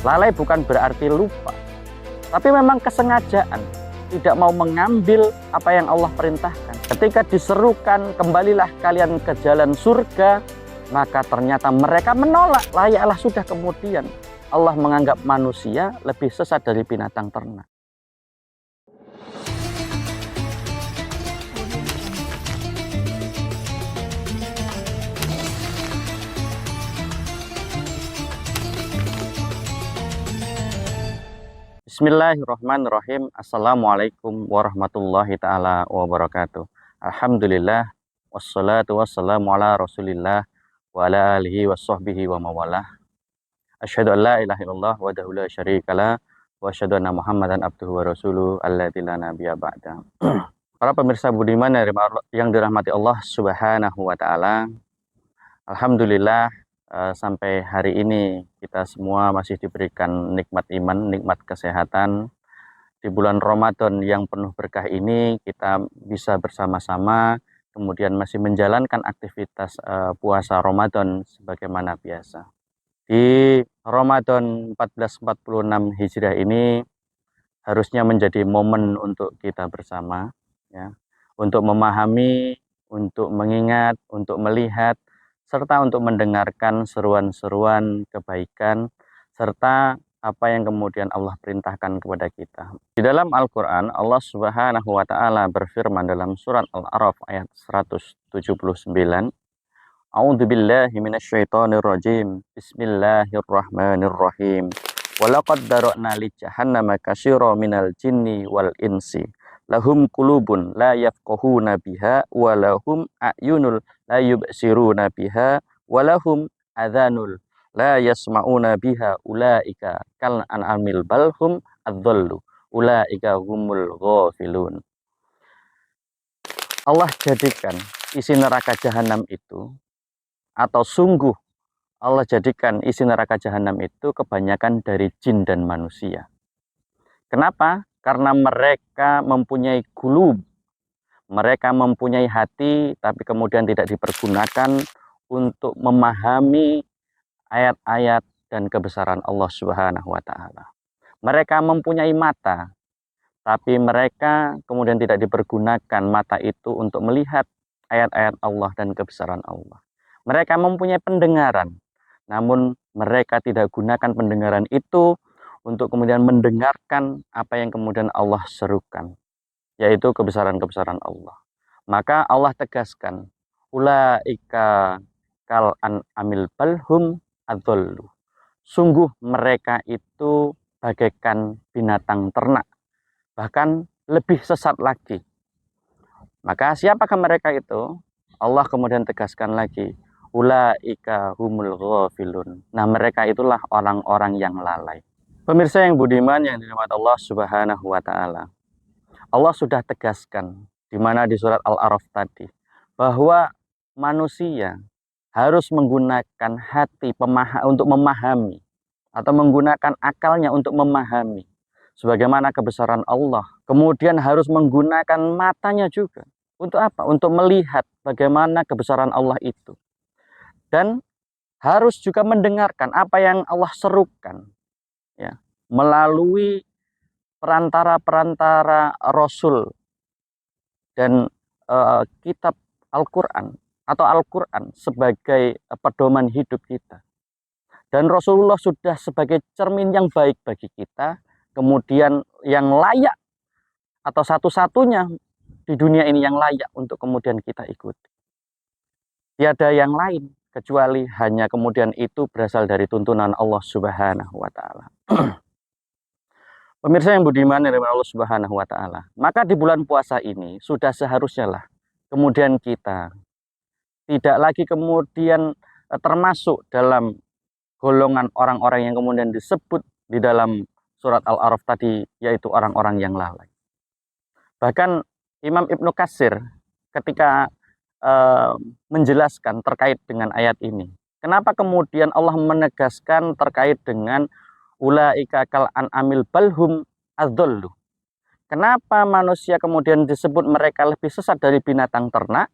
Lalai bukan berarti lupa, tapi memang kesengajaan tidak mau mengambil apa yang Allah perintahkan. Ketika diserukan, kembalilah kalian ke jalan surga, maka ternyata mereka menolak. Layaklah sudah kemudian Allah menganggap manusia lebih sesat dari binatang ternak. Bismillahirrahmanirrahim. Assalamualaikum warahmatullahi ta'ala wabarakatuh. Alhamdulillah, wassalatu wassalamu ala rasulillah wa ala alihi wa sahbihi wa mawalah. Asyhadu an la ilaha illallah wahdahu la syarikalah wa asyhadu anna Muhammadan abduhu wa rasuluhu alladzi la nabiyya ba'da. Para pemirsa budiman yang dirahmati Allah Subhanahu wa taala. Alhamdulillah, sampai hari ini kita semua masih diberikan nikmat iman, nikmat kesehatan. Di bulan Ramadan yang penuh berkah ini kita bisa bersama-sama kemudian masih menjalankan aktivitas puasa Ramadan sebagaimana biasa. Di Ramadan 1446 Hijriah ini harusnya menjadi momen untuk kita bersama, ya, untuk memahami, untuk mengingat, untuk melihat, serta untuk mendengarkan seruan-seruan kebaikan, serta apa yang kemudian Allah perintahkan kepada kita. Di dalam Al-Quran, Allah Subhanahu wa Ta'ala berfirman dalam surat Al-A'raf ayat 179, A'udzubillahi minasyaitonirrajim. Bismillahirrahmanirrahim. Walaqad dara'na li jahannama katsira minal jinni wal insi. Lahum qulubun la yafqahuna biha wa lahum a'yunul la yubsiruna biha wa lahum adhanul la yasma'una biha ulaika kal an'amil balhum adzallu ulaika humul ghafilun. Allah jadikan isi neraka jahanam itu, atau sungguh Allah jadikan isi neraka jahanam itu kebanyakan dari jin dan manusia. Kenapa? Karena mereka mempunyai qulub, mereka mempunyai hati, tapi kemudian tidak dipergunakan untuk memahami ayat-ayat dan kebesaran Allah Subhanahu wa Ta'ala. Mereka mempunyai mata, tapi mereka kemudian tidak dipergunakan mata itu untuk melihat ayat-ayat Allah dan kebesaran Allah. Mereka mempunyai pendengaran, namun mereka tidak gunakan pendengaran itu untuk kemudian mendengarkan apa yang kemudian Allah serukan, yaitu kebesaran-kebesaran Allah. Maka Allah tegaskan, ulaika kal an'amil balhum adzallu. Sungguh mereka itu bagaikan binatang ternak, bahkan lebih sesat lagi. Maka siapakah mereka itu? Allah kemudian tegaskan lagi, ulaika humul ghafilun. Nah, mereka itulah orang-orang yang lalai. Pemirsa yang budiman yang dirahmati Allah Subhanahu wa Ta'ala, Allah sudah tegaskan di mana di surat Al-A'raf tadi bahwa manusia harus menggunakan hati untuk memahami, atau menggunakan akalnya untuk memahami sebagaimana kebesaran Allah. Kemudian harus menggunakan matanya juga. Untuk apa? Untuk melihat bagaimana kebesaran Allah itu. Dan harus juga mendengarkan apa yang Allah serukan, ya, melalui perantara-perantara Rasul dan kitab Al-Quran, atau Al-Quran sebagai pedoman hidup kita. Dan Rasulullah sudah sebagai cermin yang baik bagi kita, kemudian yang layak, atau satu-satunya di dunia ini yang layak untuk kemudian kita ikuti. Tiada yang lain kecuali hanya kemudian itu berasal dari tuntunan Allah Subhanahu wa Ta'ala. Pemirsa yang budiman dari Allah Subhanahu wa Ta'ala, maka di bulan puasa ini sudah seharusnya lah kemudian kita tidak lagi kemudian termasuk dalam golongan orang-orang yang kemudian disebut di dalam surat Al-A'raf tadi, yaitu orang-orang yang lalai. Bahkan Imam Ibnu Katsir ketika menjelaskan terkait dengan ayat ini, kenapa kemudian Allah menegaskan terkait dengan ulaika kal an'amil balhum adzallu. Kenapa manusia kemudian disebut mereka lebih sesat dari binatang ternak?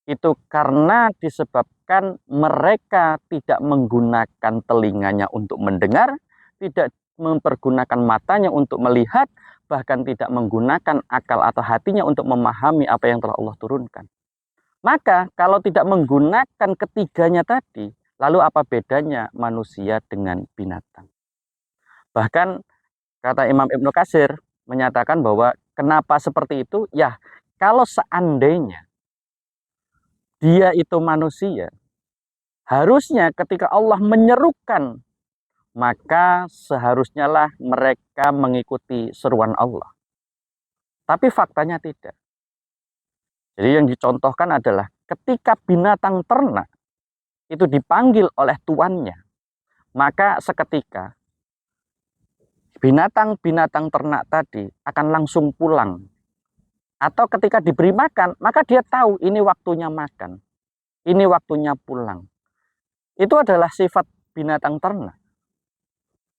Itu karena disebabkan mereka tidak menggunakan telinganya untuk mendengar tidak mempergunakan matanya untuk melihat, bahkan tidak menggunakan akal atau hatinya untuk memahami apa yang telah Allah turunkan. Maka kalau tidak menggunakan ketiganya tadi, lalu apa bedanya manusia dengan binatang? Bahkan kata Imam Ibnu Katsir menyatakan bahwa kenapa seperti itu? Ya, kalau seandainya dia itu manusia, harusnya ketika Allah menyerukan, maka seharusnya lah mereka mengikuti seruan Allah. Tapi faktanya tidak. Jadi yang dicontohkan adalah ketika binatang ternak itu dipanggil oleh tuannya, maka seketika binatang-binatang ternak tadi akan langsung pulang. Atau ketika diberi makan, maka dia tahu ini waktunya makan, ini waktunya pulang. Itu adalah sifat binatang ternak.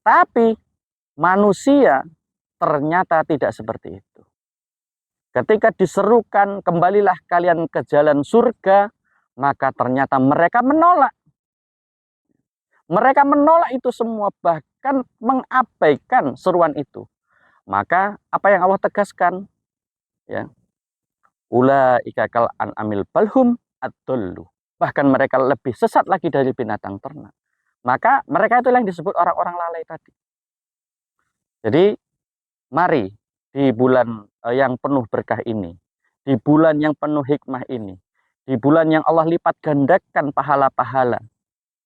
Tapi manusia ternyata tidak seperti itu. Ketika diserukan, kembalilah kalian ke jalan surga, maka ternyata mereka menolak. Mereka menolak itu semua, bahkan mengabaikan seruan itu. Maka apa yang Allah tegaskan? Ya, ulaika kal an'amil balhum adullu. Bahkan mereka lebih sesat lagi dari binatang ternak. Maka mereka itu yang disebut orang-orang lalai tadi. Jadi mari di bulan yang penuh berkah ini, di bulan yang penuh hikmah ini, di bulan yang Allah lipat gandakan pahala-pahala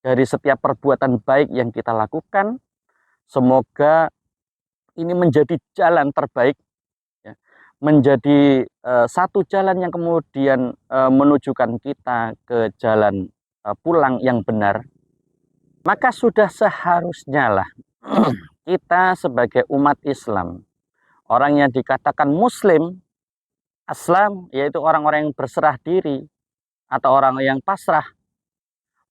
dari setiap perbuatan baik yang kita lakukan, semoga ini menjadi jalan terbaik, ya, menjadi satu jalan yang kemudian menujukan kita ke jalan pulang yang benar. Maka sudah seharusnya lah kita sebagai umat Islam, orang yang dikatakan muslim, aslam, yaitu orang-orang yang berserah diri atau orang yang pasrah,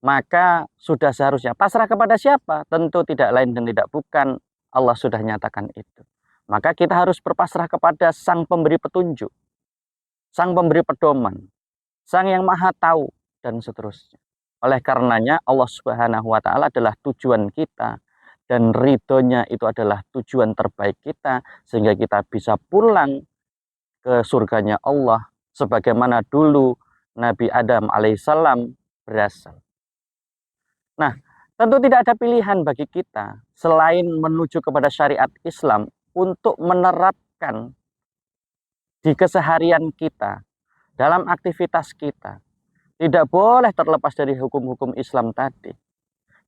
maka sudah seharusnya pasrah kepada siapa? Tentu tidak lain dan tidak bukan, Allah sudah nyatakan itu. Maka kita harus berpasrah kepada Sang Pemberi petunjuk, Sang Pemberi pedoman, Sang yang Maha Tahu, dan seterusnya. Oleh karenanya Allah Subhanahu wa Ta'ala adalah tujuan kita, dan ridhonya itu adalah tujuan terbaik kita, sehingga kita bisa pulang ke surganya Allah sebagaimana dulu Nabi Adam alaihissalam berasal. Nah, tentu tidak ada pilihan bagi kita selain menuju kepada syariat Islam untuk menerapkan di keseharian kita, dalam aktivitas kita. Tidak boleh terlepas dari hukum-hukum Islam tadi.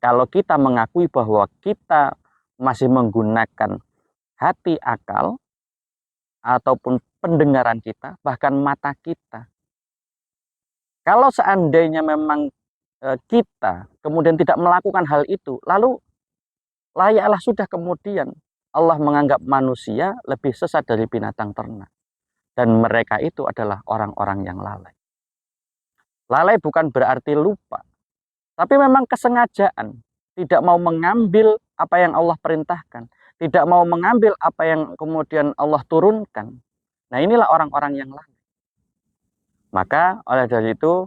Kalau kita mengakui bahwa kita masih menggunakan hati, akal, ataupun pendengaran kita, bahkan mata kita. Kalau seandainya memang kita kemudian tidak melakukan hal itu, lalu layaklah sudah kemudian Allah menganggap manusia lebih sesat dari binatang ternak. Dan mereka itu adalah orang-orang yang lalai. Lalai bukan berarti lupa, tapi memang kesengajaan. Tidak mau mengambil apa yang Allah perintahkan, tidak mau mengambil apa yang kemudian Allah turunkan. Nah, inilah orang-orang yang lalai. Maka oleh dari itu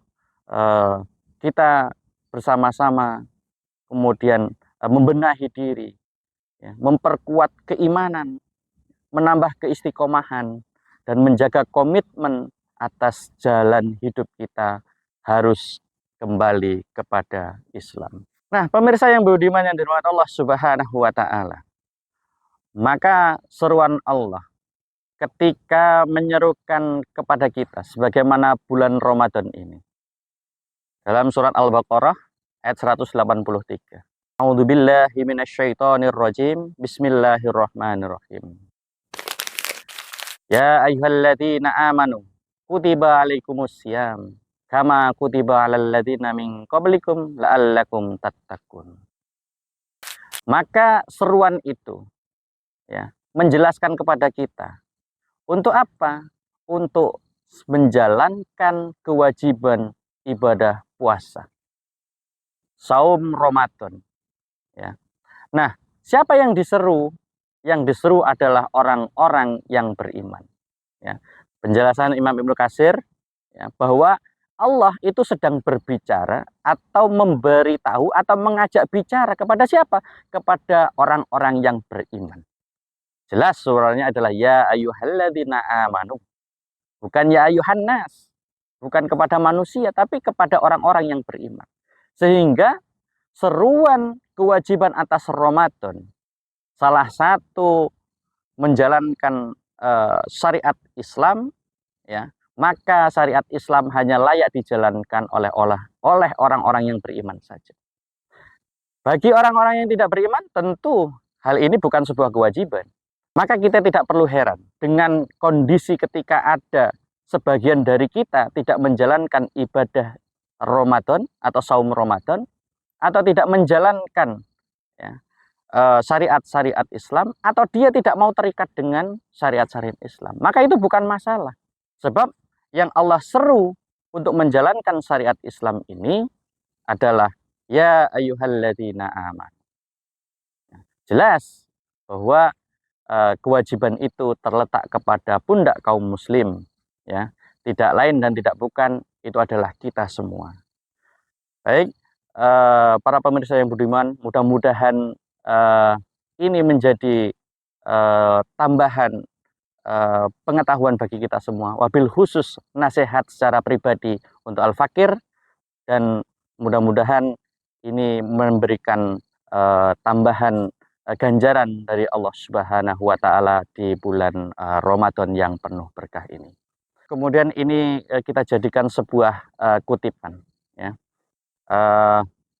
kita bersama-sama kemudian membenahi diri, ya, memperkuat keimanan, menambah keistiqomahan, dan menjaga komitmen atas jalan hidup kita harus kembali kepada Islam. Nah, pemirsa yang budiman yang dirahmati Allah Subhanahu wa Ta'ala, maka seruan Allah ketika menyerukan kepada kita sebagaimana bulan Ramadan ini dalam surat Al-Baqarah ayat 183. A'udzubillahi minasyaitonirrajim. Bismillahirrahmanirrahim. Ya ayyuhalladzina amanu kutiba alaikumussyam kama kutiba alal ladzina min qablikum la'allakum tattaqun. Maka seruan itu, ya, menjelaskan kepada kita untuk apa? Untuk menjalankan kewajiban ibadah puasa, saum Ramadan. Ya. Nah, siapa yang diseru? Yang diseru adalah orang-orang yang beriman. Ya. Penjelasan Imam Ibnu Katsir, ya, bahwa Allah itu sedang berbicara atau memberitahu atau mengajak bicara kepada siapa? Kepada orang-orang yang beriman. Jelas surahnya adalah ya ayyuhalladzina amanu. Bukan ya ayyuhan nas. Bukan kepada manusia, tapi kepada orang-orang yang beriman. Sehingga seruan kewajiban atas Ramadan, salah satu menjalankan syariat Islam, ya, maka syariat Islam hanya layak dijalankan oleh orang-orang yang beriman saja. Bagi orang-orang yang tidak beriman, tentu hal ini bukan sebuah kewajiban. Maka kita tidak perlu heran dengan kondisi ketika ada sebagian dari kita tidak menjalankan ibadah Ramadan atau saum Ramadan, atau tidak menjalankan, ya, syariat-syariat Islam, atau dia tidak mau terikat dengan syariat-syariat Islam. Maka itu bukan masalah. Sebab yang Allah seru untuk menjalankan syariat Islam ini adalah ya ayyuhalladzina amanu. Jelas bahwa kewajiban itu terletak kepada pundak kaum muslim, ya, tidak lain dan tidak bukan, itu adalah kita semua. Baik, para pemirsa yang budiman, mudah-mudahan ini menjadi tambahan pengetahuan bagi kita semua, wabil khusus nasihat secara pribadi untuk al-fakir, dan mudah-mudahan ini memberikan tambahan ganjaran dari Allah Subhanahu wa Ta'ala di bulan Ramadan yang penuh berkah ini. Kemudian ini kita jadikan sebuah kutipan, ya.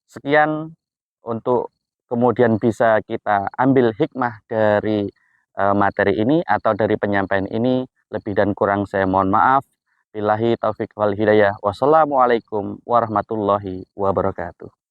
Sekian untuk kemudian bisa kita ambil hikmah dari materi ini atau dari penyampaian ini. Lebih dan kurang saya mohon maaf. Billahi taufiq wal hidayah. Wassalamualaikum warahmatullahi wabarakatuh.